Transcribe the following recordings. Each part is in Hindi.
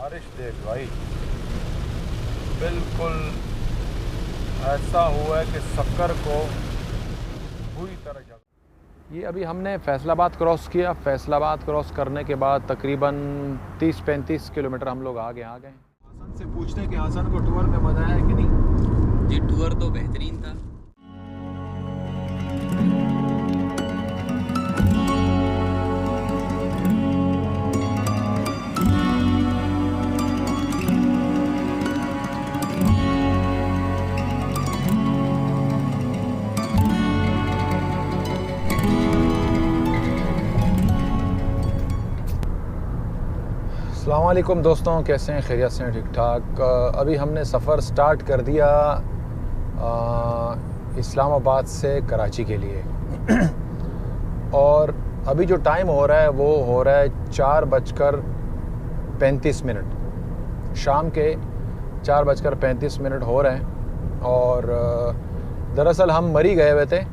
बारिश देख भाई, बिल्कुल ऐसा हुआ है कि शक्कर को बुरी तरह जला। ये अभी हमने फैसलाबाद क्रॉस किया। फैसलाबाद क्रॉस करने के बाद तकरीबन 30-35 किलोमीटर हम लोग आगे आ गए। हासन से पूछते हैं कि हासन को टूर में मज़ा आया कि नहीं। जी टूर तो बेहतरीन था। अस्सलाम वालेकुम दोस्तों, कैसे हैं? खैरियत से हैं? ठीक ठाक। अभी हमने सफ़र स्टार्ट कर दिया इस्लामाबाद से कराची के लिए और अभी जो टाइम हो रहा है वो हो रहा है 4:35। शाम के 4:35 हो रहे हैं। और दरअसल हम मरी गए हुए थे।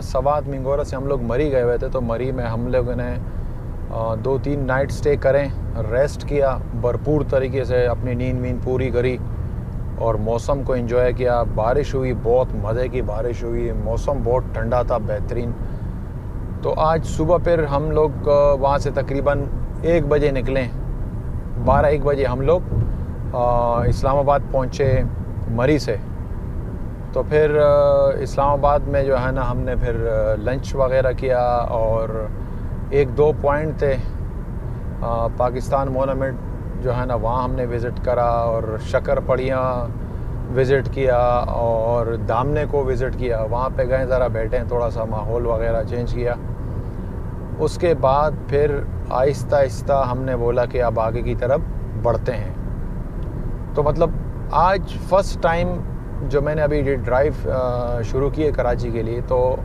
सवात मिंगोरा से हम लोग मरी गए हुए थे। तो मरी में हम लोगों ने 2-3 नाइट स्टे करें, रेस्ट किया, भरपूर तरीके से अपनी नींद वींद पूरी करी और मौसम को एंजॉय किया। बारिश हुई, बहुत मज़े की बारिश हुई, मौसम बहुत ठंडा था, बेहतरीन। तो आज सुबह फिर हम लोग वहाँ से तकरीबन 1 बजे निकले। 12-1 बजे हम लोग इस्लामाबाद पहुँचे मरी से। तो फिर इस्लामाबाद में जो है ना हमने फिर लंच वगैरह किया और 1-2 पॉइंट थे। पाकिस्तान मोनूमेंट जो है ना वहाँ हमने विज़िट करा और शक्करपड़ियाँ विज़िट किया और दामने को विज़िट किया। वहाँ पे गए, ज़रा बैठे, थोड़ा सा माहौल वगैरह चेंज किया। उसके बाद फिर आहिस्ता आहिस्ता हमने बोला कि अब आगे की तरफ बढ़ते हैं। तो मतलब आज फ़र्स्ट टाइम जो मैंने अभी ड्राइव शुरू की है कराची के लिए, तो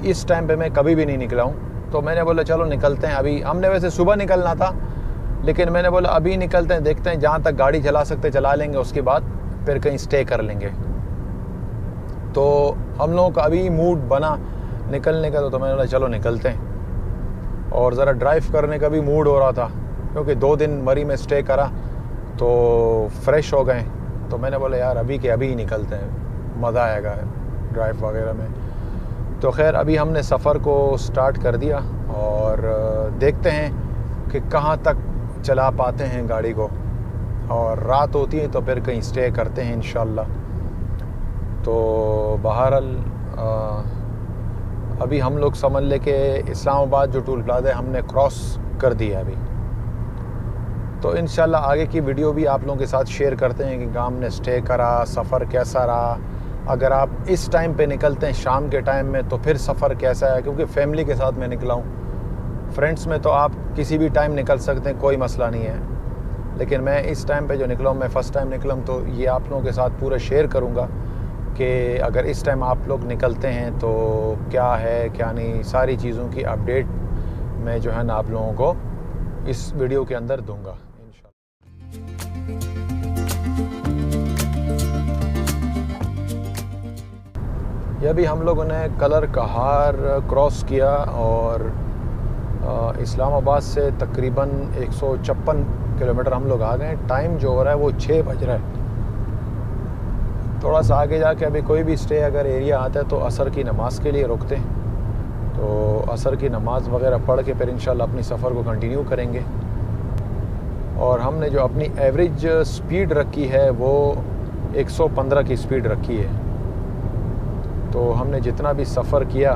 इस टाइम पे मैं कभी भी नहीं निकला हूँ। तो मैंने बोला चलो निकलते हैं। अभी हमने वैसे सुबह निकलना था, लेकिन मैंने बोला अभी निकलते हैं, देखते हैं जहाँ तक गाड़ी चला सकते चला लेंगे, उसके बाद फिर कहीं स्टे कर लेंगे। तो हम लोगों का अभी मूड बना निकलने का, तो मैंने बोला चलो निकलते हैं। और ज़रा ड्राइव करने का भी मूड हो रहा था क्योंकि 2 दिन मरी में स्टे करा तो फ्रेश हो गए। तो मैंने बोला यार अभी के अभी ही निकलते हैं, मज़ा आएगा ड्राइव वगैरह में। तो खैर अभी हमने सफ़र को स्टार्ट कर दिया और देखते हैं कि कहाँ तक चला पाते हैं गाड़ी को। और रात होती है तो फिर कहीं स्टे करते हैं इंशाल्लाह। तो बहरहाल अभी हम लोग समझ ले कि इस्लामाबाद जो टोल प्लाज़ा है हमने क्रॉस कर दिया अभी। तो इंशाल्लाह आगे की वीडियो भी आप लोगों के साथ शेयर करते हैं कि कहाँ हमने स्टे करा, सफ़र कैसा रहा। अगर आप इस टाइम पे निकलते हैं शाम के टाइम में तो फिर सफ़र कैसा है, क्योंकि फैमिली के साथ मैं निकला हूँ। फ्रेंड्स में तो आप किसी भी टाइम निकल सकते हैं, कोई मसला नहीं है। लेकिन मैं इस टाइम पे जो निकला हूँ, मैं फ़र्स्ट टाइम निकला हूँ, तो ये आप लोगों के साथ पूरा शेयर करूँगा कि अगर इस टाइम आप लोग निकलते हैं तो क्या है क्या नहीं, सारी चीज़ों की अपडेट मैं जो है ना आप लोगों को इस वीडियो के अंदर दूँगा इंशाल्लाह। यह भी हम लोगों ने कलर कहार क्रॉस किया और इस्लामाबाद से तकरीबन 156 किलोमीटर हम लोग आ गए। टाइम जो हो रहा है वो 6 बज रहा है। थोड़ा सा आगे जाके अभी कोई भी स्टे अगर एरिया आता है तो असर की नमाज़ के लिए रुकते हैं। तो असर की नमाज़ वगैरह पढ़ के फिर इंशाल्लाह अपनी सफ़र को कंटिन्यू करेंगे। और हमने जो अपनी एवरेज स्पीड रखी है वो 115 की स्पीड रखी है। तो हमने जितना भी सफ़र किया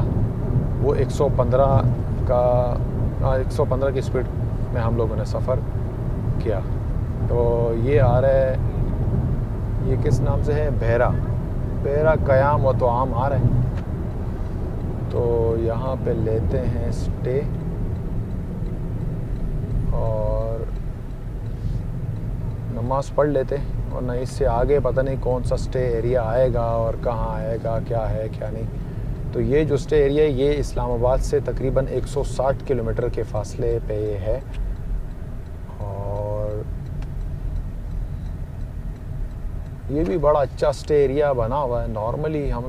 वो 115 की स्पीड में हम लोगों ने सफ़र किया। तो ये आ रहा है, ये किस नाम से है, बहरा क़याम व तोआम आ रहा है। तो यहाँ पे लेते हैं स्टे और नमाज़ पढ़ लेते हैं, वरना इससे आगे पता नहीं कौन सा स्टे एरिया आएगा और कहाँ आएगा, क्या है क्या नहीं। तो ये जो स्टे एरिया है ये इस्लामाबाद से तकरीबन 160 किलोमीटर के फासले पे है। और ये भी बड़ा अच्छा स्टे एरिया बना हुआ है। नॉर्मली हम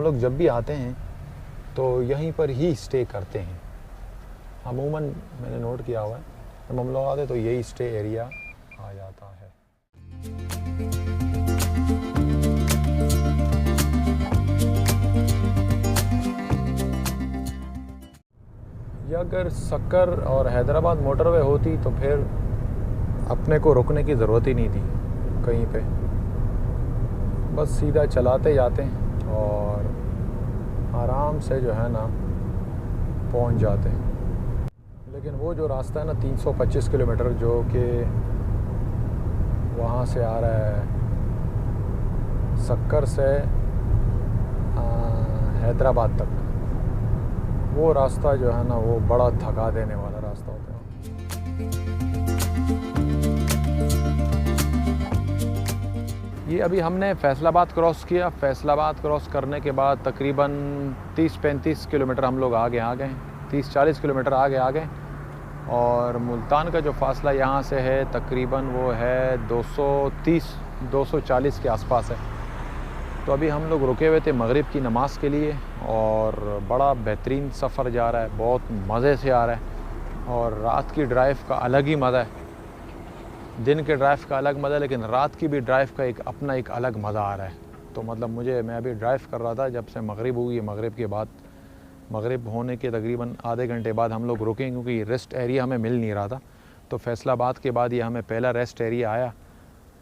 लोग जब भी आते हैं तो यहीं पर ही स्टे करते हैं। अमूमन मैंने नोट किया हुआ है जब हम लोग आते तो यही स्टे एरिया आ जाता है। ये अगर सक्कर और हैदराबाद मोटरवे होती तो फिर अपने को रुकने की ज़रूरत ही नहीं थी कहीं पे, बस सीधा चलाते जाते और आराम से जो है ना पहुंच जाते। लेकिन वो जो रास्ता है ना 325 किलोमीटर जो कि वहाँ से आ रहा है सक्कर से हैदराबाद तक, वो रास्ता जो है ना वो बड़ा थका देने वाला रास्ता होता है। ये अभी हमने फैसलाबाद क्रॉस किया। फैसलाबाद क्रॉस करने के बाद तकरीबन 30-35 किलोमीटर हम लोग आगे आ गए, 30-40 किलोमीटर आगे आ गए। और मुल्तान का जो फासला यहाँ से है तकरीबन वो है 230-240 के आसपास है। तो अभी हम लोग रुके हुए थे मगरिब की नमाज़ के लिए और बड़ा बेहतरीन सफ़र जा रहा है, बहुत मज़े से आ रहा है। और रात की ड्राइव का अलग ही मज़ा है, दिन के ड्राइव का अलग मज़ा है, लेकिन रात की भी ड्राइव का एक अपना एक अलग मज़ा आ रहा है। तो मतलब मैं अभी ड्राइव कर रहा था जब से मगरिब हुई है। मगरिब के बाद, मगरिब होने के तकरीबन आधे घंटे बाद हम लोग रुके, क्योंकि रेस्ट एरिया हमें मिल नहीं रहा था। तो फैसलाबाद के बाद ये हमें पहला रेस्ट एरिया आया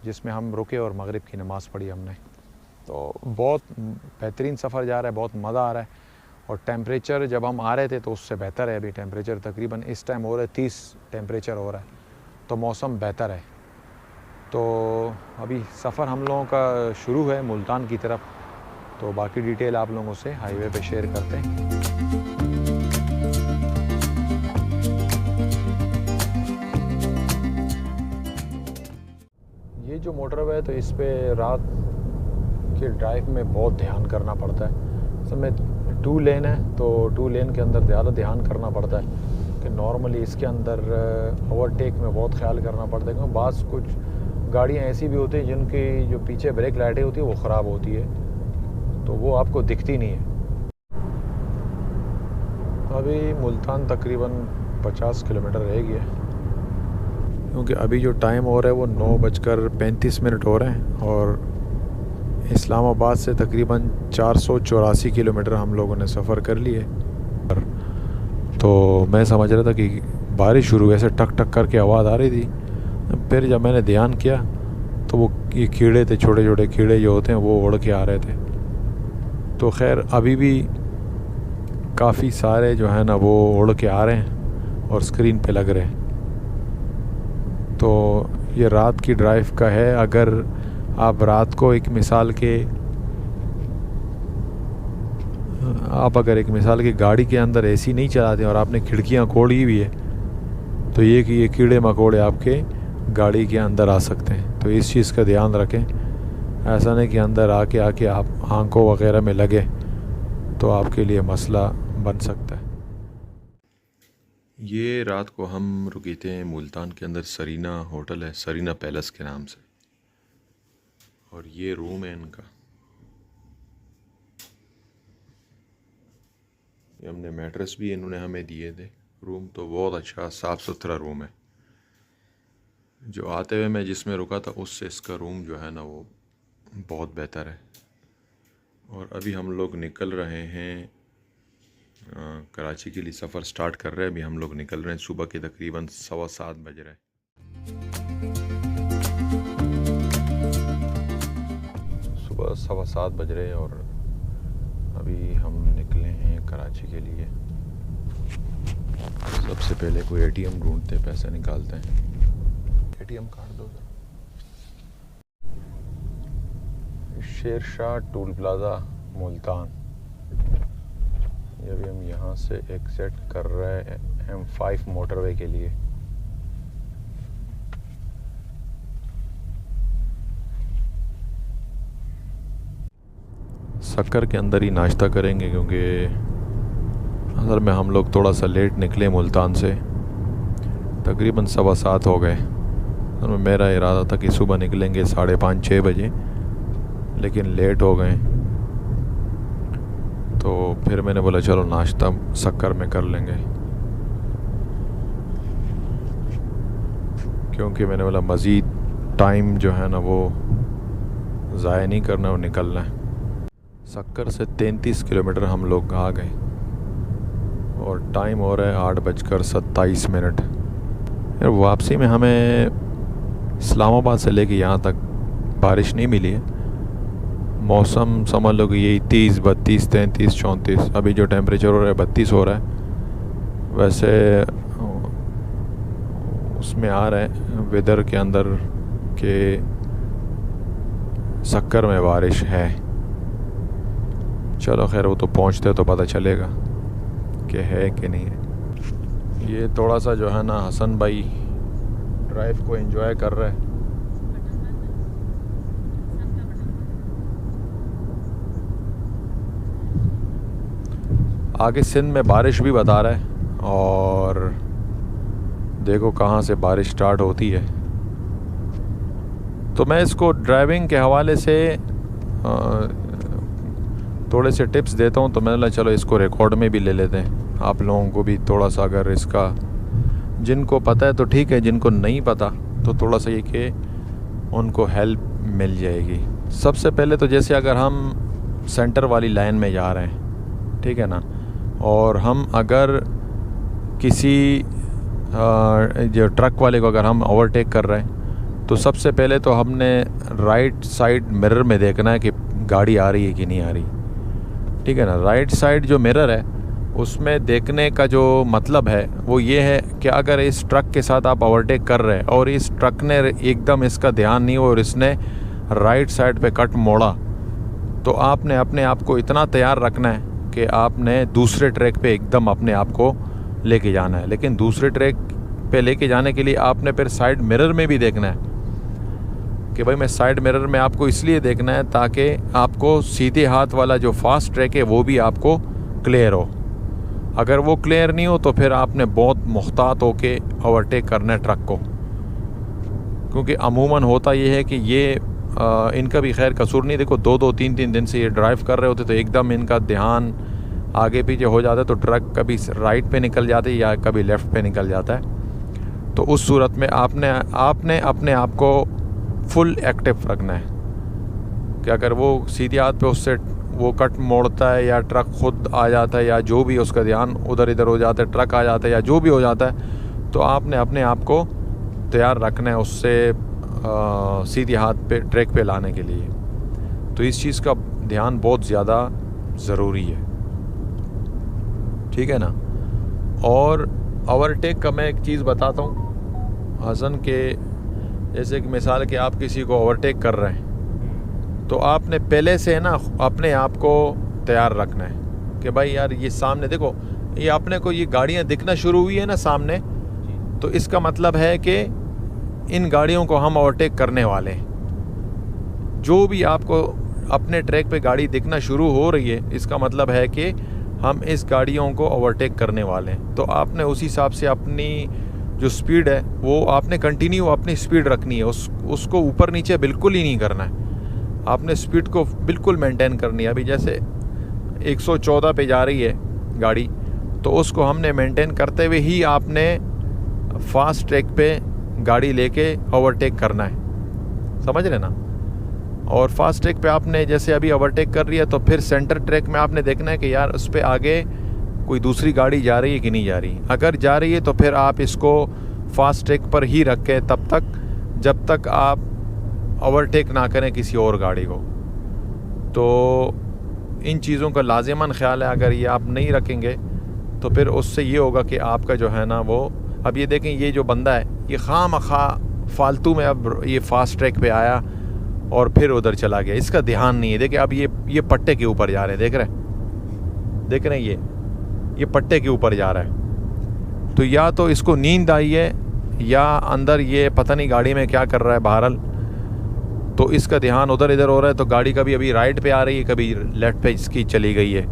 जिसमें हम रुके और मगरिब की नमाज़ पढ़ी हमने। तो बहुत बेहतरीन सफ़र जा रहा है, बहुत मज़ा आ रहा है। और टेम्परेचर जब हम आ रहे थे तो उससे बेहतर है। अभी टेम्परेचर तकरीबन इस टाइम हो रहा है 30 टेम्परेचर हो रहा है, तो मौसम बेहतर है। तो अभी सफ़र हम लोगों का शुरू है मुल्तान की तरफ। तो बाकी डिटेल आप लोगों से हाईवे पे शेयर करते हैं। ये जो मोटरवे है तो इस पे रात के ड्राइव में बहुत ध्यान करना पड़ता है। असल में 2 लेन है तो 2 लेन के अंदर ज़्यादा ध्यान करना पड़ता है कि नॉर्मली इसके अंदर ओवरटेक में बहुत ख्याल करना पड़ता है, क्योंकि बाज़ कुछ गाड़ियाँ ऐसी भी होती हैं जिनकी जो पीछे ब्रेक लाइटें होती है वो ख़राब होती है, तो वो आपको दिखती नहीं है। अभी मुल्तान तकरीबन 50 किलोमीटर रह गया, क्योंकि अभी जो टाइम हो रहा है वो 9:35 हो रहे हैं और इस्लामाबाद से तकरीबन 484 किलोमीटर हम लोगों ने सफ़र कर लिए। तो मैं समझ रहा था कि बारिश शुरू ऐसे टक टक करके आवाज़ आ रही थी। फिर जब मैंने ध्यान किया तो वो ये कीड़े थे, छोटे छोटे कीड़े जो होते हैं वो उड़ के आ रहे थे। तो खैर अभी भी काफ़ी सारे जो है ना वो उड़ के आ रहे हैं और स्क्रीन पे लग रहे हैं। तो ये रात की ड्राइव का है। अगर आप रात को एक मिसाल के गाड़ी के अंदर एसी नहीं चलाते और आपने खिड़कियां खोली हुई है तो ये कि ये कीड़े मकोड़े आपके गाड़ी के अंदर आ सकते हैं। तो इस चीज़ का ध्यान रखें, ऐसा नहीं कि अंदर आके आप आंखों वगैरह में लगे तो आपके लिए मसला बन सकता है। ये रात को हम रुके थे मुल्तान के अंदर, सरीना होटल है, सरीना पैलेस के नाम से, और ये रूम है इनका। ये हमने मैट्रेस भी इन्होंने हमें दिए थे। रूम तो बहुत अच्छा साफ़ सुथरा रूम है। जो आते हुए मैं जिसमें रुका था उससे इसका रूम जो है ना वो बहुत बेहतर है। और अभी हम लोग निकल रहे हैं कराची के लिए, सफ़र स्टार्ट कर रहे हैं। अभी हम लोग निकल रहे हैं, सुबह के तकरीबन 7:15 बज रहे हैं। सुबह 7:15 बज रहे हैं और अभी हम निकले हैं कराची के लिए। सबसे पहले कोई एटीएम ढूंढते, पैसे निकालते हैं। एटीएम कार्ड दो ज़रा। Sher Shah tool plaza Multan. ये अभी हम यहाँ से एग्जिट कर रहे हैं M5 मोटरवे के लिए। सक्कर के अंदर ही नाश्ता करेंगे, क्योंकि असल में हम लोग थोड़ा सा लेट निकले मुल्तान से, तकरीबन 7:15 हो गए। तो मेरा इरादा था कि सुबह निकलेंगे 5:30-6 बजे, लेकिन लेट हो गए। तो फिर मैंने बोला चलो नाश्ता सक्कर में कर लेंगे। क्योंकि मैंने बोला मज़ीद टाइम जो है ना वो ज़ाया नहीं करना और निकलना है। सक्कर से 33 किलोमीटर हम लोग आ गए और टाइम हो रहा है 8:27। यार वापसी में हमें इस्लामाबाद से लेके यहाँ तक बारिश नहीं मिली है। मौसम समझ लो कि यही 30, 32, 33, 34, अभी जो टेम्परेचर हो रहा है 32 हो रहा है। वैसे उसमें आ रहे हैं वेदर के अंदर के सक्कर में बारिश है। चलो खैर, वो तो पहुंचते तो पता चलेगा कि है कि नहीं है। ये थोड़ा सा जो है ना हसन भाई ड्राइव को एंजॉय कर रहे हैं। आगे सिंध में बारिश भी बता रहा है और देखो कहाँ से बारिश स्टार्ट होती है। तो मैं इसको ड्राइविंग के हवाले से थोड़े से टिप्स देता हूँ, तो मैंने बोला चलो इसको रिकॉर्ड में भी ले लेते हैं, आप लोगों को भी थोड़ा सा अगर इसका जिनको पता है तो ठीक है, जिनको नहीं पता तो थोड़ा सा ये कि उनको हेल्प मिल जाएगी। सबसे पहले तो जैसे अगर हम सेंटर वाली लाइन में जा रहे हैं, ठीक है ना, और हम अगर किसी जो ट्रक वाले को अगर हम ओवरटेक कर रहे हैं तो सबसे पहले तो हमने राइट साइड मिरर में देखना है कि गाड़ी आ रही है कि नहीं आ रही, ठीक है ना। राइट साइड जो मिरर है उसमें देखने का जो मतलब है वो ये है कि अगर इस ट्रक के साथ आप ओवरटेक कर रहे हैं और इस ट्रक ने एकदम इसका ध्यान नहीं हो और इसने राइट साइड पे कट मोड़ा, तो आपने अपने आप को इतना तैयार रखना है कि आपने दूसरे ट्रैक पे एकदम अपने आप को लेके जाना है। लेकिन दूसरे ट्रैक पे लेके जाने के लिए आपने फिर साइड मिरर में भी देखना है कि भाई मैं साइड मिरर में आपको इसलिए देखना है ताकि आपको सीधे हाथ वाला जो फास्ट ट्रैक है वो भी आपको क्लियर हो। अगर वो क्लियर नहीं हो तो फिर आपने बहुत मुहतात होके ओवरटेक करना है ट्रक को, क्योंकि अमूमन होता ये है कि ये इनका भी खैर कसूर नहीं। देखो 2-2, 3-3 दिन से ये ड्राइव कर रहे होते तो एकदम इनका ध्यान आगे पीछे हो जाता है तो ट्रक कभी राइट पे निकल जाते या कभी लेफ़्ट पे निकल जाता है। तो उस सूरत में आपने अपने आप को फुल एक्टिव रखना है कि अगर वो सीधे हाथ पे उससे वो कट मोड़ता है या ट्रक खुद आ जाता है या जो भी उसका ध्यान उधर इधर हो जाता है, ट्रक आ जाता है या जो भी हो जाता है, तो आपने अपने आप को तैयार रखना है उससे सीधे हाथ पे ट्रैक पे लाने के लिए। तो इस चीज़ का ध्यान बहुत ज़्यादा ज़रूरी है, ठीक है ना। और ओवरटेक का मैं एक चीज़ बताता हूँ हसन के, जैसे कि मिसाल कि आप किसी को ओवरटेक कर रहे हैं तो आपने पहले से ना अपने आप को तैयार रखना है कि भाई यार ये सामने देखो, ये अपने को ये गाड़ियाँ दिखना शुरू हुई है ना सामने, तो इसका मतलब है कि इन गाड़ियों को हम ओवरटेक करने वाले हैं। जो भी आपको अपने ट्रैक पे गाड़ी दिखना शुरू हो रही है इसका मतलब है कि हम इस गाड़ियों को ओवरटेक करने वाले हैं। तो आपने उस हिसाब से अपनी जो स्पीड है वो आपने कंटिन्यू अपनी स्पीड रखनी है, उसको ऊपर नीचे बिल्कुल ही नहीं करना है। आपने स्पीड को बिल्कुल मेंटेन करनी है। अभी जैसे 114 पे जा रही है गाड़ी, तो उसको हमने मेंटेन करते हुए ही आपने फास्ट ट्रैक पे गाड़ी लेके ओवरटेक करना है, समझ रहे ना। और फास्ट ट्रैक पे आपने जैसे अभी ओवरटेक कर रही है तो फिर सेंटर ट्रैक में आपने देखना है कि यार उस पर आगे कोई दूसरी गाड़ी जा रही है कि नहीं जा रही। अगर जा रही है तो फिर आप इसको फास्ट ट्रैक पर ही रखें तब तक जब तक आप ओवरटेक ना करें किसी और गाड़ी को। तो इन चीज़ों का लाजिमन ख्याल है, अगर ये आप नहीं रखेंगे तो फिर उससे ये होगा कि आपका जो है ना वो, अब ये देखें ये जो बंदा है ये खामखा फालतू में अब ये फास्ट ट्रैक पे आया और फिर उधर चला गया, इसका ध्यान नहीं है। देखिए अब ये पट्टे के ऊपर जा रहे हैं, देख रहे हैं ये पट्टे के ऊपर जा रहा है। तो या तो इसको नींद आई है या अंदर ये पता नहीं गाड़ी में क्या कर रहा है बहरहाल, तो इसका ध्यान उधर इधर हो रहा है। तो गाड़ी कभी अभी राइट पे आ रही है, कभी लेफ्ट पे इसकी चली गई है।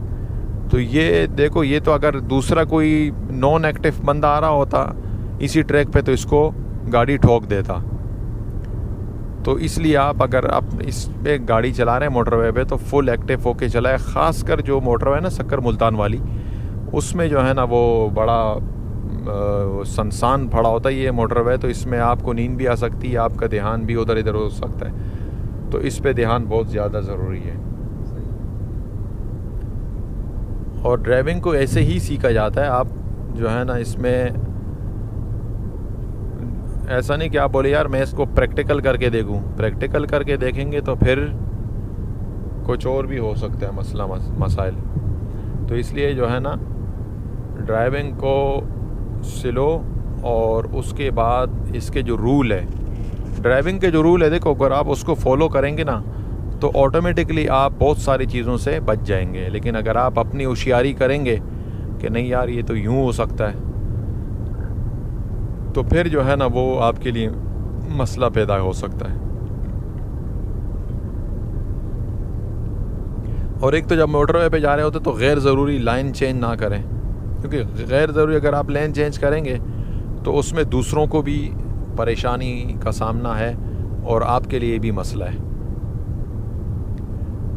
तो ये देखो, ये तो अगर दूसरा कोई नॉन एक्टिव बंदा आ रहा होता इसी ट्रैक पे तो इसको गाड़ी ठोक देता। तो इसलिए आप अगर आप इस पे गाड़ी चला रहे हैं मोटरवे पे तो फुल एक्टिव होके चलाए। ख़ासकर जो मोटरवे है ना सक्कर मुल्तान वाली, उसमें जो है ना वो बड़ा सुनसान पड़ा होता है ये मोटरवे, तो इसमें आपको नींद भी आ सकती है, आपका ध्यान भी उधर इधर हो सकता है, तो इस पे ध्यान बहुत ज़्यादा ज़रूरी है। और ड्राइविंग को ऐसे ही सीखा जाता है। आप जो है ना, इसमें ऐसा नहीं कि आप बोले यार मैं इसको प्रैक्टिकल करके देखूं। प्रैक्टिकल करके देखेंगे तो फिर कुछ और भी हो सकता है मसला मसाइल। तो इसलिए जो है ना, ड्राइविंग को स्लो, और उसके बाद इसके जो रूल है, ड्राइविंग के जो रूल है, देखो अगर आप उसको फॉलो करेंगे ना तो ऑटोमेटिकली आप बहुत सारी चीज़ों से बच जाएंगे। लेकिन अगर आप अपनी होशियारी करेंगे कि नहीं यार ये तो यूँ हो सकता है, तो फिर जो है ना वो आपके लिए मसला पैदा हो सकता है। और एक तो जब मोटरवे पे जा रहे होते तो गैर ज़रूरी लाइन चेंज ना करें, क्योंकि गैर ज़रूरी अगर आप लाइन चेंज करेंगे तो उसमें दूसरों को भी परेशानी का सामना है और आपके लिए भी मसला है।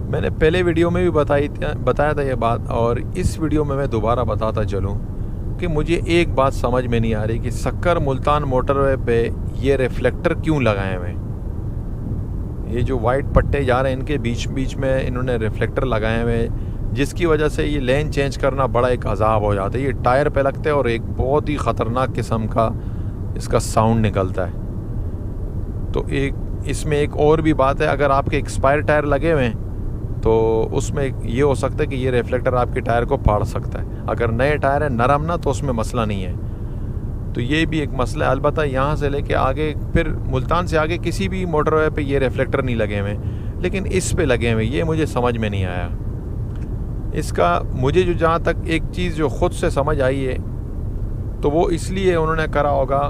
मैंने पहले वीडियो में भी बताया था ये बात, और इस वीडियो में मैं दोबारा बताता चलूँ कि मुझे एक बात समझ में नहीं आ रही कि सक्कर मुल्तान मोटरवे पे ये रिफ्लेक्टर क्यों लगाए हुए हैं। ये जो वाइट पट्टे जा रहे हैं इनके बीच बीच में इन्होंने रिफ्लेक्टर लगाए हुए हैं, जिसकी वजह से ये लेन चेंज करना बड़ा एक अजाब हो जाता है। ये टायर पे लगते हैं और एक बहुत ही ख़तरनाक किस्म का इसका साउंड निकलता है। तो एक इसमें एक और भी बात है, अगर आपके एक्सपायर टायर लगे हुए हैं तो उसमें ये हो सकता है कि ये रिफ्लेक्टर आपके टायर को फाड़ सकता है। अगर नए टायर है नरम ना तो उसमें मसला नहीं है। तो ये भी एक मसला है। अलबत्ता यहाँ से लेके आगे, फिर मुल्तान से आगे किसी भी मोटरवे पे ये रिफ्लेक्टर नहीं लगे हुए, लेकिन इस पे लगे हुए, ये मुझे समझ में नहीं आया। इसका मुझे जो जहाँ तक एक चीज़ जो ख़ुद से समझ आई है, तो वो इसलिए उन्होंने करा होगा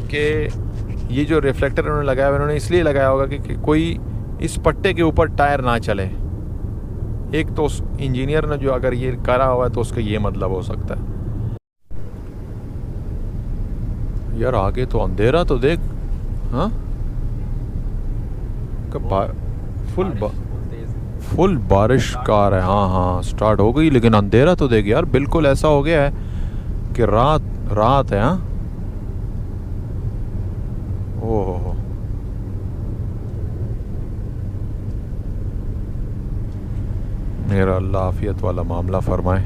कि ये जो रिफ्लेक्टर उन्होंने लगाया हुआ, उन्होंने इसलिए लगाया होगा कि कोई इस पट्टे के ऊपर टायर ना चले। एक तो उस इंजीनियर ने जो अगर ये करा हुआ है तो उसका ये मतलब हो सकता है। यार आगे तो अंधेरा तो देख, हाँ फुल बारिश का आ रहा है। हाँ हाँ स्टार्ट हो गई, लेकिन अंधेरा तो देख यार, बिल्कुल ऐसा हो गया है कि रात है। हाँ ओह, मेरा अल्लाह आफियत वाला मामला फरमाए,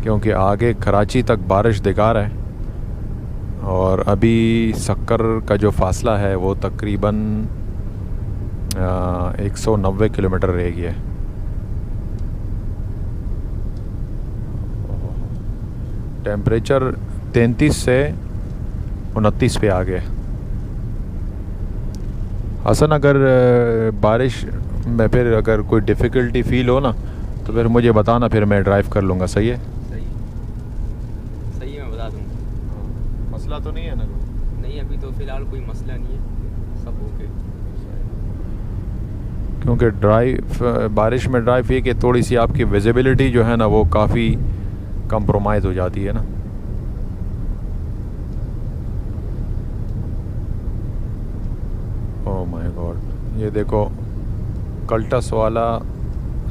क्योंकि आगे कराची तक बारिश दिखा रहा है और अभी सक्कर का जो फासला है वो तकरीबन 190 किलोमीटर रह गया है। टेम्परेचर 33 से 29 पे आ गया। हसन, अगर बारिश में फिर अगर कोई डिफ़िकल्टी फ़ील हो ना तो फिर मुझे बताना, फिर मैं ड्राइव कर लूँगा। सही है? सही है, मैं बता दूँगा। मसला तो नहीं है ना? नहीं, अभी तो फ़िलहाल कोई मसला नहीं है, सब ओके। क्योंकि बारिश में ड्राइव ये कि थोड़ी सी आपकी विजिबिलिटी जो है ना वो काफ़ी कंप्रोमाइज़ हो जाती है ना। ओह माय गॉड, ये देखो कल्टस वाला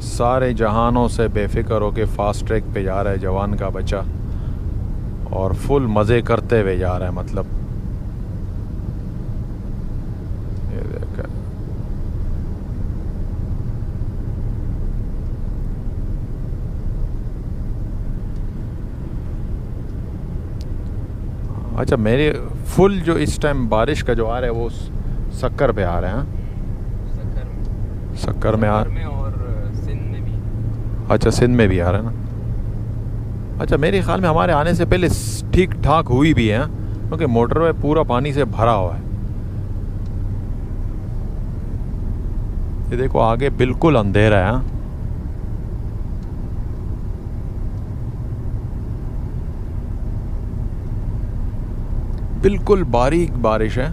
सारे जहानों से बेफिक्र होके फास्ट ट्रैक पे जा रहा है, जवान का बच्चा, और फुल मज़े करते हुए जा रहा है। मतलब ये देख, अच्छा मेरे फुल जो इस टाइम बारिश का जो आ रहा है वो सक्कर पे आ रहे हैं। सक्कर में और सिंध में भी। अच्छा सिंध में भी आ रहा है ना। अच्छा मेरे ख्याल में हमारे आने से पहले ठीक ठाक हुई भी है, क्योंकि मोटरवे पूरा पानी से भरा हुआ है। ये देखो आगे बिल्कुल अंधेरा है। बिल्कुल बारीक बारिश है,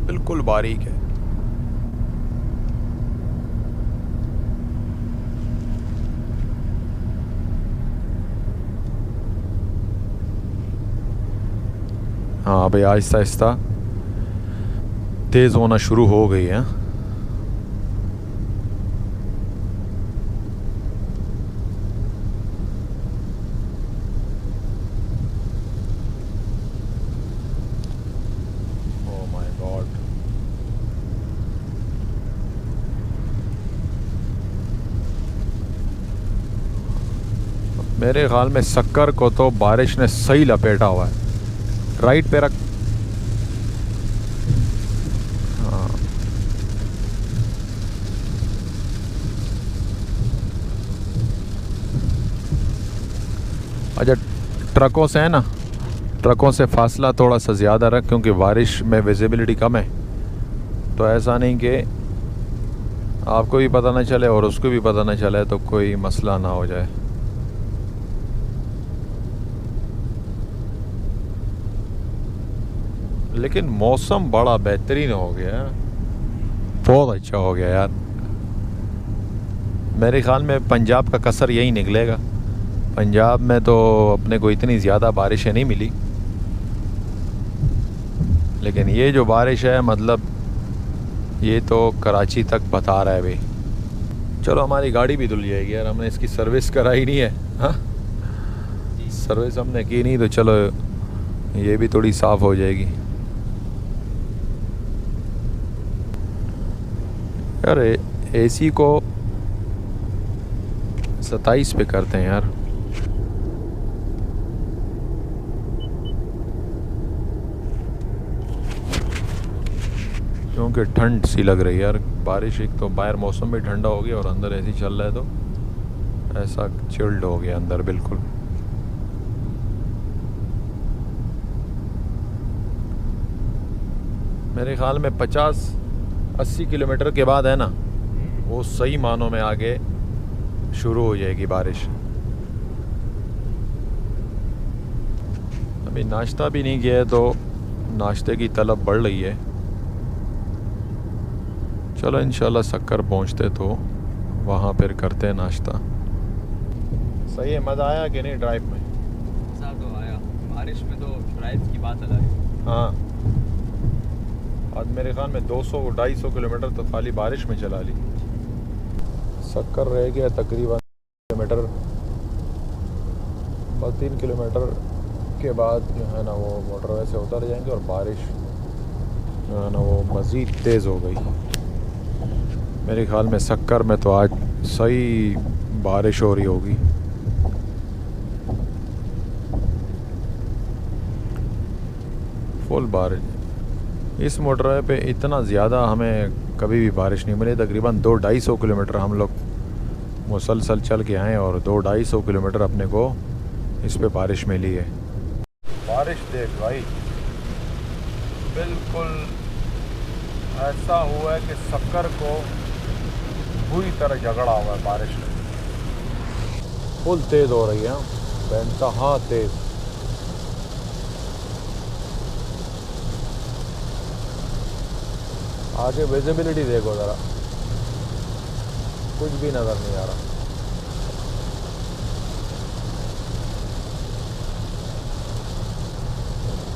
बिल्कुल बारीक है। हाँ भाई आहिस्ता आहिस्ता तेज़ होना शुरू हो गई है। मेरे ख्याल में सक्कर को तो बारिश ने सही लपेटा हुआ है। राइट पे रख। हाँ, अच्छा ट्रकों से है ना, ट्रकों से फासला थोड़ा सा ज़्यादा रख क्योंकि बारिश में विजिबिलिटी कम है। तो ऐसा नहीं कि आपको भी पता ना चले और उसको भी पता ना चले तो कोई मसला ना हो जाए। लेकिन मौसम बड़ा बेहतरीन हो गया, बहुत अच्छा हो गया यार। मेरे ख्याल में पंजाब का कसर यही निकलेगा। पंजाब में तो अपने को इतनी ज़्यादा बारिशें नहीं मिली, लेकिन ये जो बारिश है मतलब ये तो कराची तक बता रहा है भाई। चलो हमारी गाड़ी भी धुल जाएगी यार, हमने इसकी सर्विस कराई नहीं है। हाँ, सर्विस हमने की नहीं तो चलो ये भी थोड़ी साफ़ हो जाएगी। यार एसी को 27 पे करते हैं यार। क्योंकि ठंड सी लग रही है यार। बारिश एक तो बाहर मौसम भी ठंडा हो गया और अंदर एसी चल रहा है तो ऐसा चिल्ड हो गया अंदर बिल्कुल। मेरे ख्याल में 50-80 किलोमीटर के बाद है ना वो सही मानों में आगे शुरू हो जाएगी बारिश। अभी नाश्ता भी नहीं किया है तो नाश्ते की तलब बढ़ रही है। चलो इंशाल्लाह सक्कर पहुंचते तो वहाँ फिर करते हैं नाश्ता। सही है, मज़ा आया कि नहीं ड्राइव में? मज़ा तो आया, बारिश में तो ड्राइव की बात अलग है। हाँ, आज मेरे ख्याल में 200-250 किलोमीटर तो खाली बारिश में चला ली। सक्कर रह गया तकरीबन किलोमीटर, 3 किलोमीटर के बाद जो है ना वो मोटरवे से उतर जाएंगे और बारिश जो है ना वो मज़ीद तेज़ हो गई। मेरे ख्याल में सक्कर में तो आज सही बारिश हो रही होगी। फुल बारिश। इस मोटरवे पे इतना ज़्यादा हमें कभी भी बारिश नहीं मिली। तकरीबन 200-250 किलोमीटर हम लोग मुसलसल चल के आए और 200-250 किलोमीटर अपने को इस पे बारिश मिली है। बारिश देख भाई, बिल्कुल ऐसा हुआ है कि सक्कर को बुरी तरह झगड़ा हुआ है बारिश में। फुल तेज़ हो रही है, बेइंतहा तेज़। आगे विजिबिलिटी देखो ज़रा, कुछ भी नज़र नहीं आ रहा।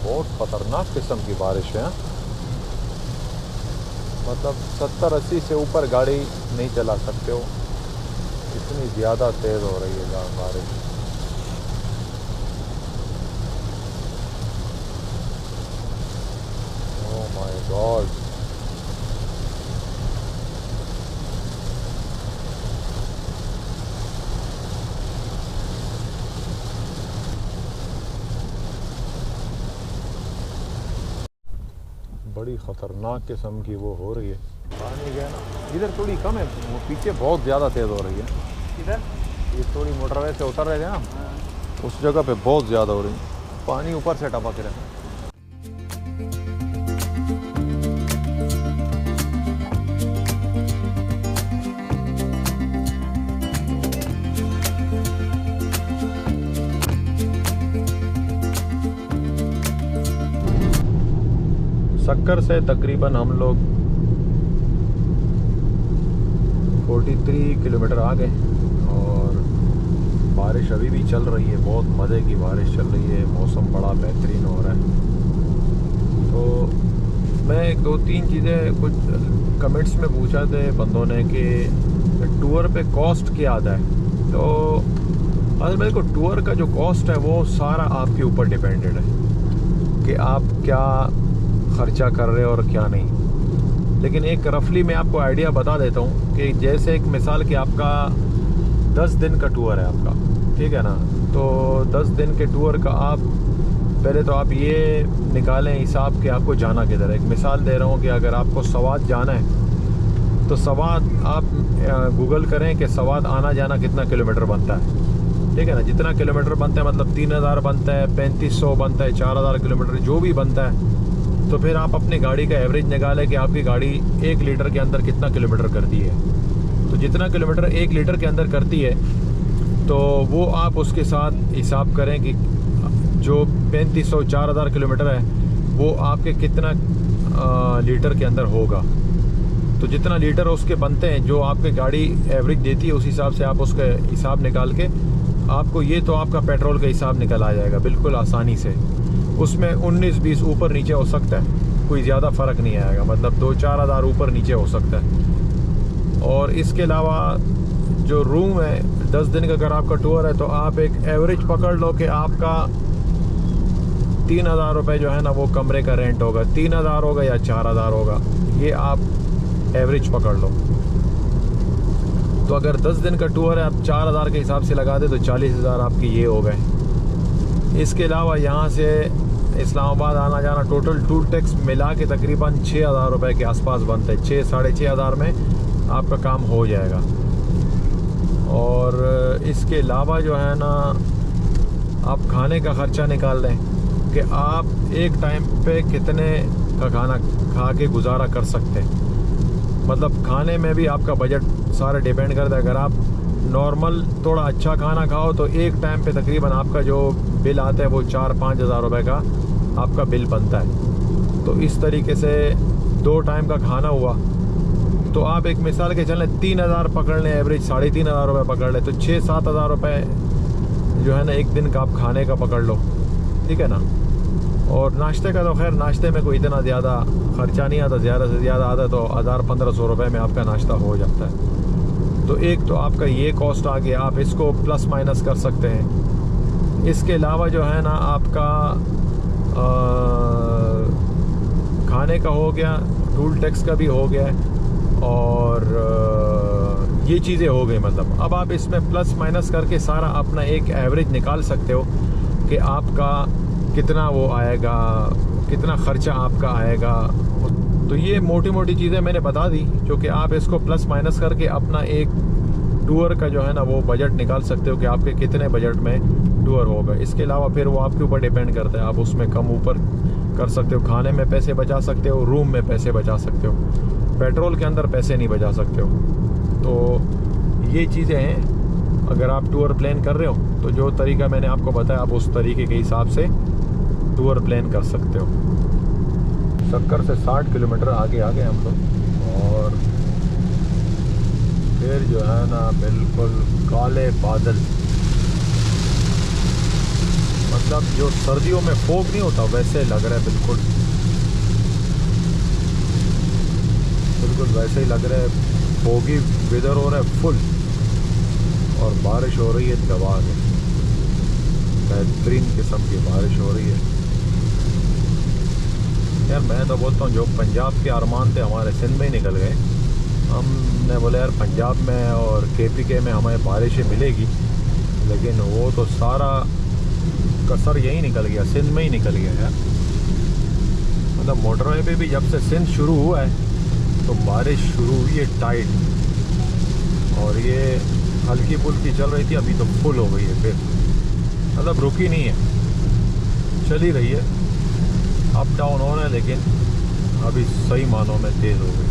बहुत ख़तरनाक किस्म की बारिश है। मतलब 70-80 से ऊपर गाड़ी नहीं चला सकते हो, इतनी ज़्यादा तेज़ हो रही है बारिश। ओह माय गॉड, बड़ी ख़तरनाक किस्म की वो हो रही है। पानी गया ना, इधर थोड़ी कम है, वो पीछे बहुत ज़्यादा तेज़ हो रही है। इधर ये थोड़ी मोटरवे से उतर रहे थे ना, उस जगह पे बहुत ज़्यादा हो रही है। पानी ऊपर से टपक रहा है। सक्कर से तकरीबन हम लोग 43 किलोमीटर आ गए और बारिश अभी भी चल रही है। बहुत मज़े की बारिश चल रही है, मौसम बड़ा बेहतरीन हो रहा है। तो मैं 2-3 चीज़ें कुछ कमेंट्स में पूछा थे बंदों ने कि टूर पे कॉस्ट क्या आता है। तो असल मेरे को टूर का जो कॉस्ट है वो सारा आपके ऊपर डिपेंडेड है कि आप क्या ख़र्चा कर रहे हो और क्या नहीं। लेकिन एक रफली मैं आपको आइडिया बता देता हूँ कि जैसे एक मिसाल कि आपका 10 दिन का टूर है आपका, ठीक है ना, तो 10 दिन के टूर का आप पहले तो आप ये निकालें हिसाब कि आपको जाना किधर है। एक मिसाल दे रहा हूँ कि अगर आपको सवात जाना है तो सवात आप गूगल करें कि सवात आना जाना कितना किलोमीटर बनता है, ठीक है ना। जितना किलोमीटर बनता है मतलब 3000 बनता है, 3500 बनता है, 4000 किलोमीटर जो भी बनता है, तो फिर आप अपनी गाड़ी का एवरेज निकालें कि आपकी गाड़ी 1 लीटर के अंदर कितना किलोमीटर करती है। तो जितना किलोमीटर 1 लीटर के अंदर करती है तो वो आप उसके साथ हिसाब करें कि जो 3500 4000 किलोमीटर है वो आपके कितना लीटर के अंदर होगा। तो जितना लीटर उसके बनते हैं जो आपकी गाड़ी एवरेज देती है उस हिसाब से आप उसका हिसाब निकाल के आपको ये तो आपका पेट्रोल का हिसाब निकल आ जाएगा बिल्कुल आसानी से। उसमें 19-20 ऊपर नीचे हो सकता है, कोई ज़्यादा फ़र्क नहीं आएगा, मतलब 2-4 हज़ार ऊपर नीचे हो सकता है। और इसके अलावा जो रूम है 10 दिन का अगर आपका टूर है तो आप एक एवरेज पकड़ लो कि आपका 3000 रुपये जो है ना वो कमरे का रेंट होगा, 3000 होगा या 4000 होगा, ये आप एवरेज पकड़ लो। तो अगर 10 दिन का टूर है आप 4000 के हिसाब से लगा दे तो 40000 आपके ये हो गए। इसके अलावा यहाँ से इस्लामाबाद आना जाना टोटल टूल टैक्स मिला के तकरीबन 6000 रुपये के आसपास बनते हैं। 6-6500 में आपका काम हो जाएगा। और इसके अलावा जो है ना आप खाने का ख़र्चा निकाल लें कि आप एक टाइम पे कितने का खाना खा के गुजारा कर सकते हैं। मतलब खाने में भी आपका बजट सारा डिपेंड करता है। अगर आप नॉर्मल थोड़ा अच्छा खाना खाओ तो एक टाइम पे तकरीबन आपका जो बिल आता है वो 4-5 हज़ार रुपये का आपका बिल बनता है। तो इस तरीके से 2 टाइम का खाना हुआ तो आप एक मिसाल के चलें 3000 पकड़ लें, एवरेज 3500 रुपये पकड़ लें, तो 6-7 हज़ार रुपये जो है ना एक दिन का आप खाने का पकड़ लो, ठीक है ना। और नाश्ते का तो खैर नाश्ते में कोई इतना ज़्यादा ख़र्चा नहीं आता, ज़्यादा से ज़्यादा आता तो 1000-1500 रुपये में आपका नाश्ता हो जाता है। तो एक तो आपका ये कॉस्ट आ गया, आप इसको प्लस माइनस कर सकते हैं। इसके अलावा जो है ना आपका खाने का हो गया, टूल टैक्स का भी हो गया और ये चीज़ें हो गई। मतलब अब आप इसमें प्लस माइनस करके सारा अपना एक एवरेज निकाल सकते हो कि आपका कितना वो आएगा, कितना ख़र्चा आपका आएगा। तो ये मोटी मोटी चीज़ें मैंने बता दी जो कि आप इसको प्लस माइनस करके अपना एक टूर का जो है ना वो बजट निकाल सकते हो कि आपके कितने बजट में टूर होगा। इसके अलावा फिर वो आपके ऊपर डिपेंड करता है, आप उसमें कम ऊपर कर सकते हो, खाने में पैसे बचा सकते हो, रूम में पैसे बचा सकते हो, पेट्रोल के अंदर पैसे नहीं बचा सकते हो। तो ये चीज़ें हैं। अगर आप टूर प्लान कर रहे हो तो जो तरीका मैंने आपको बताया आप उस तरीके के हिसाब से टूर प्लान कर सकते हो। 70 से 60 किलोमीटर आगे आ गए हम लोग और फिर जो है ना बिल्कुल काले बादल, मतलब जो सर्दियों में फोग नहीं होता वैसे लग रहा है, बिल्कुल वैसे ही लग रहा है। फोगी वेदर हो रहा है फुल और बारिश हो रही है दबा के, बेहतरीन किस्म की बारिश हो रही है। यार मैं तो बोलता हूँ जो पंजाब के अरमान थे हमारे सिंध में ही निकल गए। हमने बोला यार पंजाब में और KPK में हमें बारिशें मिलेगी, लेकिन वो तो सारा कसर यही निकल गया, सिंध में ही निकल गया यार। मतलब मोटरवे पे भी जब से सिंध शुरू हुआ है तो बारिश शुरू हुई है टाइट, और ये हल्की फुल्की चल रही थी, अभी तो फुल हो गई है फिर, मतलब रुकी नहीं है, चल ही रही है, अप डाउन हो रहा है, लेकिन अभी सही मानों में तेज़ हो गई।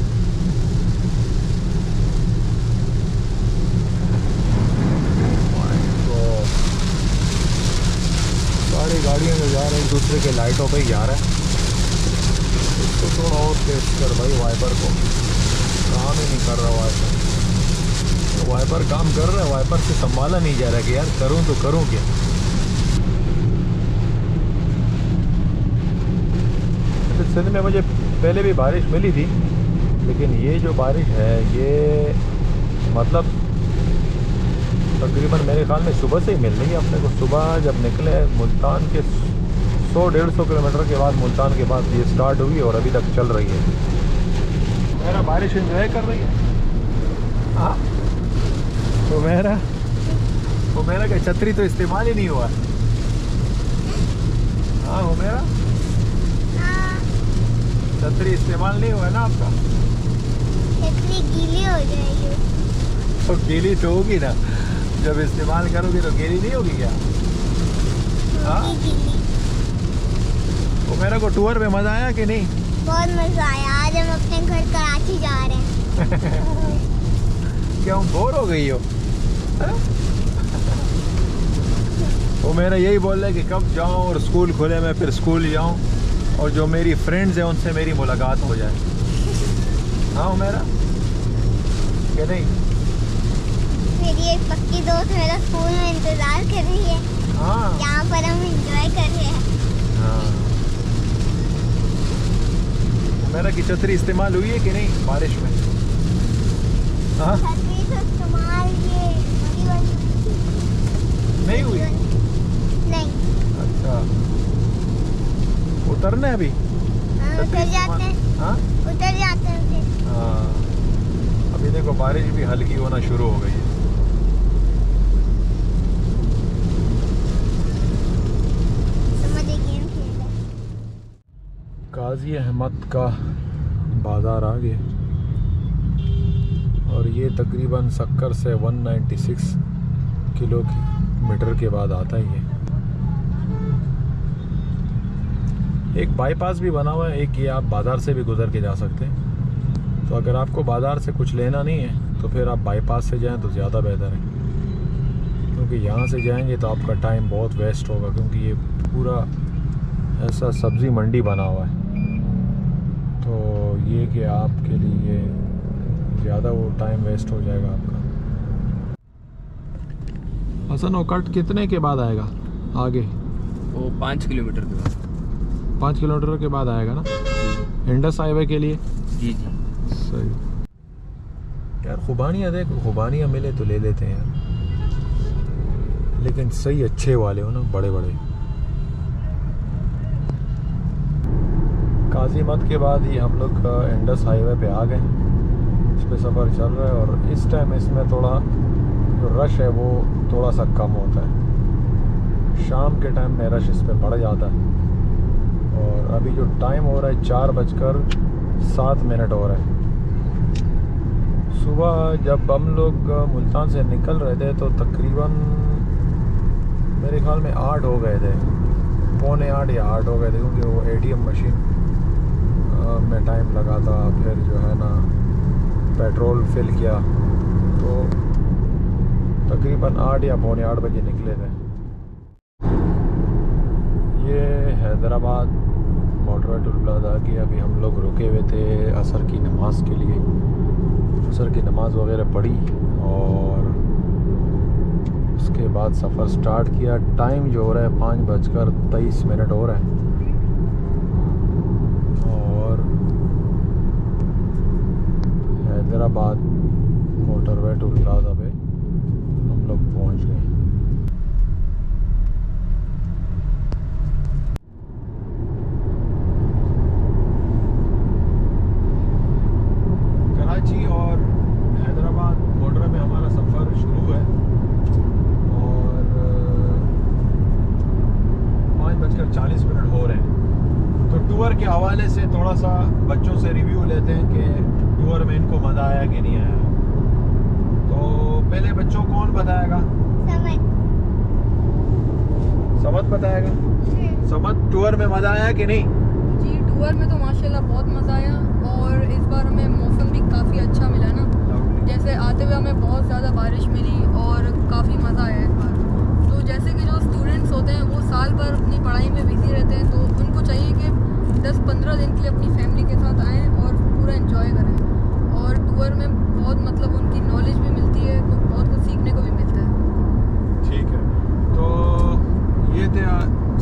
सारी गाड़ियाँ जो जा रही हैं एक दूसरे के लाइटों पे ही जा रहा है। इसको थोड़ा और तेज कर भाई, वाइपर को, काम ही नहीं कर रहा वाइपर। तो वाइपर काम कर रहा है, वाइपर से संभाला नहीं जा रहा कि यार करूं तो करूं क्या। सिंध में मुझे पहले भी बारिश मिली थी, लेकिन ये जो बारिश है ये मतलब तकरीबन मेरे ख्याल में सुबह से ही मिल रही है अपने को। सुबह जब निकले मुल्तान के 100-150 किलोमीटर के बाद, मुल्तान के बाद ये स्टार्ट हुई और अभी तक चल रही है। मेरा बारिश एंजॉय कर रही है। हाँ तो मेरा वो मेरा क्या छतरी तो इस्तेमाल ही नहीं हुआ। हाँ वो मेरा छतरी इस्तेमाल नहीं हुआ ना आपका। छतरी गीली हो जाएगी। तो गीली तो होगी ना, जब इस्तेमाल करोगे तो गीली नहीं होगी क्या? हाँ गीली। वो मेरा को टूर में मजा आया कि नहीं? बहुत मजा आया। आज हम अपने घर कराची जा रहे हैं। क्या हम बोर हो गई हो? वो मेरा यही बोल रहा है कि कब जाऊं और स्कूल खुले मैं फिर स्कूल जाऊं और जो मेरी फ्रेंड्स हैं उनसे मेरी मुलाकात हो जाए। हाँ वो मेरा क्या नहीं? मेरी एक पक्की दोस्त मेरा स्कूल में इंतजार कर रही है। हाँ यहाँ पर हम एंजॉय कर रहे हैं। हाँ मेरा की छतरी इस्तेमाल हुई है कि नहीं बारिश में? हाँ छतरी तो इस्तेमाल ये बड़ी वाली नहीं हुई। नहीं। अच्छा उतरना है अभी? हाँ, उतर जाते हैं। हाँ उतर जाते हैं फिर। हाँ अभी देखो बारिश भी हल्की होना शुरू हो गई है। समझ गेम खेल रहे हैं। काजी अहमद का बाज़ार आ गया और ये तकरीबन सक्कर से 196 किलोमीटर के बाद आता ही है। एक बाईपास भी बना हुआ है, एक ये आप बाज़ार से भी गुज़र के जा सकते हैं। तो अगर आपको बाज़ार से कुछ लेना नहीं है तो फिर आप बाईपास से जाएं तो ज़्यादा बेहतर है, क्योंकि यहाँ से जाएंगे तो आपका टाइम बहुत वेस्ट होगा, क्योंकि ये पूरा ऐसा सब्ज़ी मंडी बना हुआ है। तो ये कि आपके लिए ज़्यादा वो टाइम वेस्ट हो जाएगा आपका। हसन वो कट कितने के बाद आएगा आगे? वो 5 किलोमीटर के बाद। 5 किलोमीटर के बाद आएगा ना, इंडस हाईवे के लिए। जी जी सही यार। खुबानियाँ देखो, खुबानियाँ मिले तो ले लेते हैं यार, लेकिन सही अच्छे वाले हो ना, बड़े बड़े। काजीमत के बाद ही हम लोग इंडस हाईवे पे आ गए। इस पे सफ़र चल रहा है और इस टाइम इसमें थोड़ा जो रश है वो थोड़ा सा कम होता है। शाम के टाइम में रश इस पे बढ़ जाता है। और अभी जो टाइम हो रहा है 4:07 हो रहा है। सुबह जब हम लोग मुल्तान से निकल रहे थे तो तकरीबन मेरे ख्याल में 8 हो गए थे, 7:45 या 8 हो गए थे, क्योंकि वो ATM मशीन में टाइम लगा था। फिर जो है ना पेट्रोल फिल किया तो तकरीबन 8 या 7:45 बजे निकले थे। ये हैदराबाद मोटरवे टोल प्लाजा की अभी हम लोग रुके हुए थे असर की नमाज के लिए। असर की नमाज वगैरह पढ़ी और उसके बाद सफ़र स्टार्ट किया। टाइम जो हो रहा है 5:23 हो रहा है और हैदराबाद मोटरवे टोल प्लाजा पे हम लोग पहुंच गए। कराची और हैदराबाद मोटरवे में हमारा सफ़र शुरू है और 5:40 हो रहे हैं। तो टूर के हवाले से थोड़ा सा बच्चों से रिव्यू लेते हैं कि टूर में इनको मज़ा आया कि नहीं आया। तो पहले बच्चों कौन बताएगा? समद बताएगा। समद टूर में मज़ा आया कि नहीं? जी टूर में तो माशाल्लाह बहुत मज़ा आया और इस बार हमें मौसम भी काफ़ी अच्छा मिला ना। जैसे आते हुए हमें बहुत ज़्यादा बारिश मिली और काफ़ी मज़ा आया इस बार। तो जैसे कि जो स्टूडेंट्स होते हैं वो साल भर अपनी पढ़ाई में बिज़ी रहते हैं, तो उनको चाहिए कि 10-15 दिन के लिए अपनी फैमिली के साथ आएँ और पूरा एंजॉय करें। और टूर में बहुत मतलब उनकी नॉलेज भी मिलती है, तो बहुत कुछ सीखने को भी मिलता है। ठीक है, तो ये थे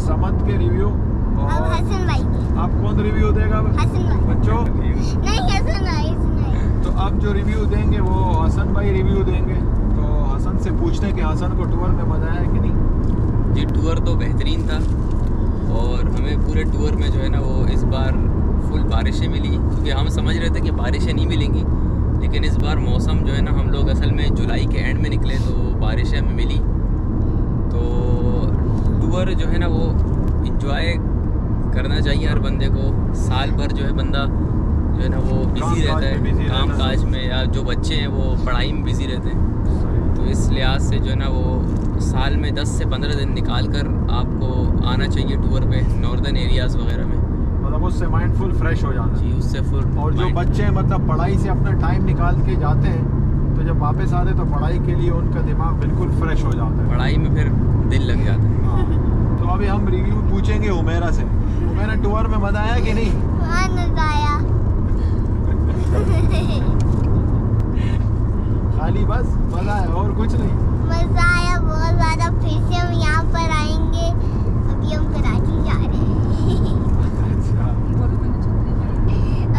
समद के रिव्यू। अब हसन भाई की। आप कौन रिव्यू देगा हसन भाई। बच्चों? नहीं हसन भाई नहीं। तो अब जो रिव्यू देंगे वो हसन भाई रिव्यू देंगे। तो हसन से पूछते हैं कि हसन को टूर में मज़ा आया कि नहीं? जी टूर तो बेहतरीन था और हमें पूरे टूर में जो है ना वो इस बार फुल बारिशें मिली, क्योंकि हम समझ रहे थे कि बारिशें नहीं मिलेंगी, लेकिन इस बार मौसम जो है ना, हम लोग असल में जुलाई के एंड में निकले तो बारिशें हमें मिली तो टूर जो है ना वो इंजॉय करना चाहिए हर बंदे को। साल भर जो है बंदा जो है ना वो बिज़ी रहता है काम काज में, या जो बच्चे हैं वो पढ़ाई में बिज़ी रहते हैं। तो इस लिहाज से जो है ना वो साल में 10 से 15 दिन निकाल कर आपको आना चाहिए टूर पे, नॉर्दर्न एरियाज़ वगैरह में। मतलब उससे माइंड फुल फ्रेश हो जाता है जी, उससे फुल। और जो बच्चे मतलब पढ़ाई से अपना टाइम निकाल के जाते हैं तो जब वापस आते हैं तो पढ़ाई के लिए उनका दिमाग बिल्कुल फ्रेश हो जाता है, पढ़ाई में फिर दिल लग जाता है। हाँ। तो अभी हम रिव्यू पूछेंगे उमेरा से। उमेरा, टूर में मज़ा आया कि नहीं? हाँ, मजा आया। खाली बस मज़ा आया और कुछ नहीं? मजा आया बहुत ज़्यादा। फिर से हम यहाँ पर आएंगे। अभी हम कराची जा रहे हैं। अच्छा,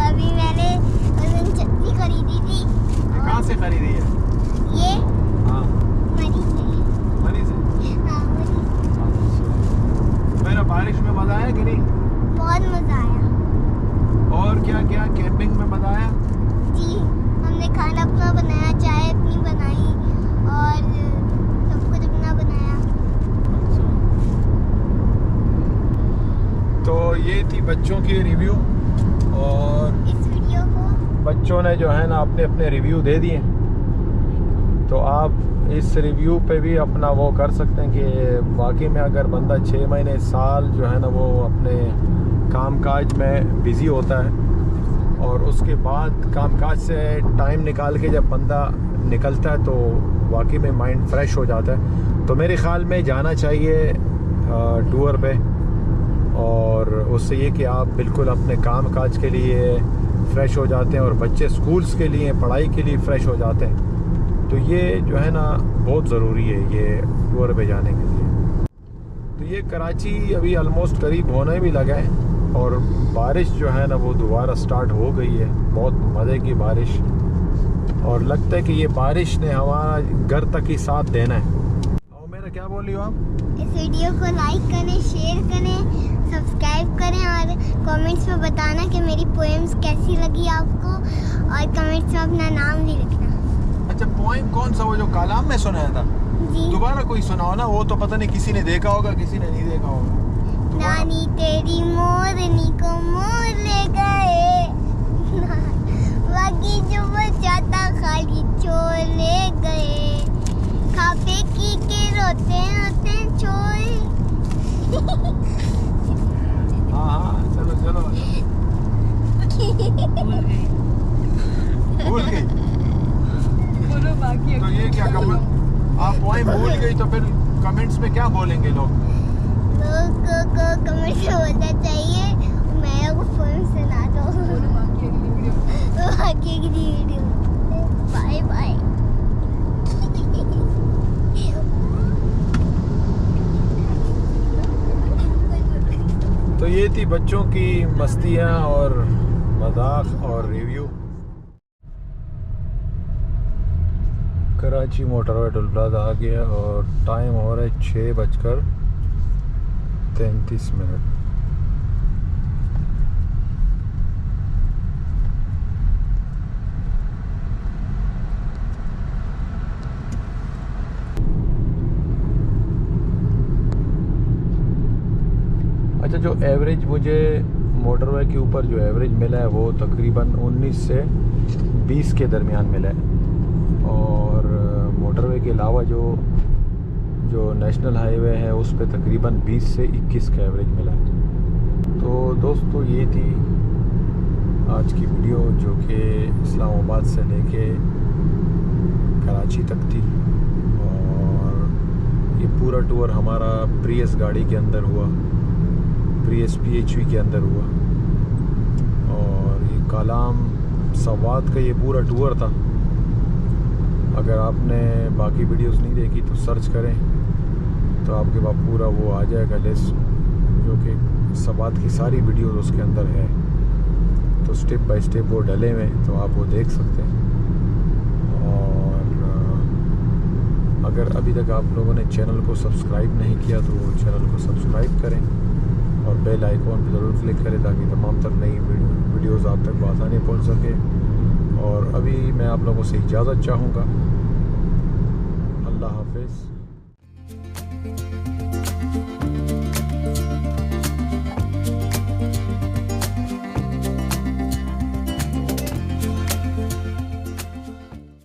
अभी मैंने उस दिन छतरी खरीदी थी। ये कहाँ से खरीदी है? ये हाँ, मरी से। मरी से। हाँ, मरी से। अच्छा, मेरा बारिश में मज़ा आया कि नहीं? बहुत मजा आया और क्या क्या कैंपिंग में मज़ा आया? जी। हमने खाना अपना बनाया, चाय अपनी बनाई और सब कुछ अपना बनाया। अच्छा, तो ये थी बच्चों की रिव्यू। और इस वीडियो को बच्चों ने जो है ना अपने अपने रिव्यू दे दिए। तो आप इस रिव्यू पे भी अपना वो कर सकते हैं कि वाकई में अगर बंदा 6 महीने साल जो है ना वो अपने कामकाज में बिज़ी होता है और उसके बाद कामकाज से टाइम निकाल के जब बंदा निकलता है तो वाकई में माइंड फ्रेश हो जाता है। तो मेरे ख़्याल में जाना चाहिए टूर पे, और उससे ये कि आप बिल्कुल अपने काम काज के लिए फ़्रेश हो जाते हैं और बच्चे स्कूल्स के लिए पढ़ाई के लिए फ़्रेश हो जाते हैं। तो ये जो है ना बहुत ज़रूरी है ये टूर पे जाने के लिए। तो ये कराची अभी ऑलमोस्ट करीब होने भी लगा है और बारिश जो है ना वो दोबारा स्टार्ट हो गई है। बहुत मज़े की बारिश, और लगता है कि ये बारिश ने हमारा घर तक ही साथ देना है। और मेरा क्या बोल रही हो आप? इस वीडियो को लाइक करें, शेयर करें, सब्सक्राइब करें और कमेंट्स में बताना कि मेरी पोएम्स कैसी लगी आपको, और कमेंट्स में अपना नाम भी लिखना। अच्छा, पोएम कौन सा? वो जो कालाम में सुनाया था? जी। दोबारा कोई सुनाओ ना, वो तो पता नहीं किसी ने देखा होगा किसी ने नहीं देखा होगा। नानी तेरी मोरनी को मोर ले गए, बाकी जो बचाता खाली चोर ले गए, खापे की के रोते रोते चोर। हाँ हाँ, चलो चलो। भूल गई? बोलो बाकी। तो ये क्या आप पोएम भूल गई तो फिर कमेंट्स में क्या बोलेंगे लोग? लोगों को कमेंट में बोलना चाहिए मैं को पोएम सुना दो। बोलो बाकी अगली वीडियो। बाकी अगली वीडियो। Bye bye. तो ये थी बच्चों की मस्तियाँ और मजाक और review. Karachi motorway toll plaza आ गया और टाइम हो रहा है 6:33। अच्छा, जो एवरेज मुझे मोटरवे के ऊपर जो एवरेज मिला है वो तकरीबन 19 से 20 के दरमियान मिला है, और मोटरवे के अलावा जो नेशनल हाईवे है उस पर तकरीबन 20 से 21 का एवरेज मिला है। तो दोस्तों ये थी आज की वीडियो जो कि इस्लामाबाद से लेके कराची तक थी, और ये पूरा टूर हमारा प्रियस गाड़ी के अंदर हुआ, प्रियस PHV के अंदर हुआ, और ये कालाम सवात का ये पूरा टूर था। अगर आपने बाकी वीडियोस नहीं देखी तो सर्च करें तो आपके पास पूरा वो आ जाएगा लिस्ट, जो कि सवात की सारी वीडियोस उसके अंदर है। तो स्टेप बाय स्टेप वो डले हुए, तो आप वो देख सकते हैं। और अगर अभी तक आप लोगों ने चैनल को सब्सक्राइब नहीं किया तो चैनल को सब्सक्राइब करें और बेल आइकॉन पर ज़रूर क्लिक करें ताकि तमाम तर नई वीडियोज़ आप तक आसानी पहुँच सके। और अभी मैं आप लोगों से इजाज़त चाहूँगा। अल्लाह हाफिज़।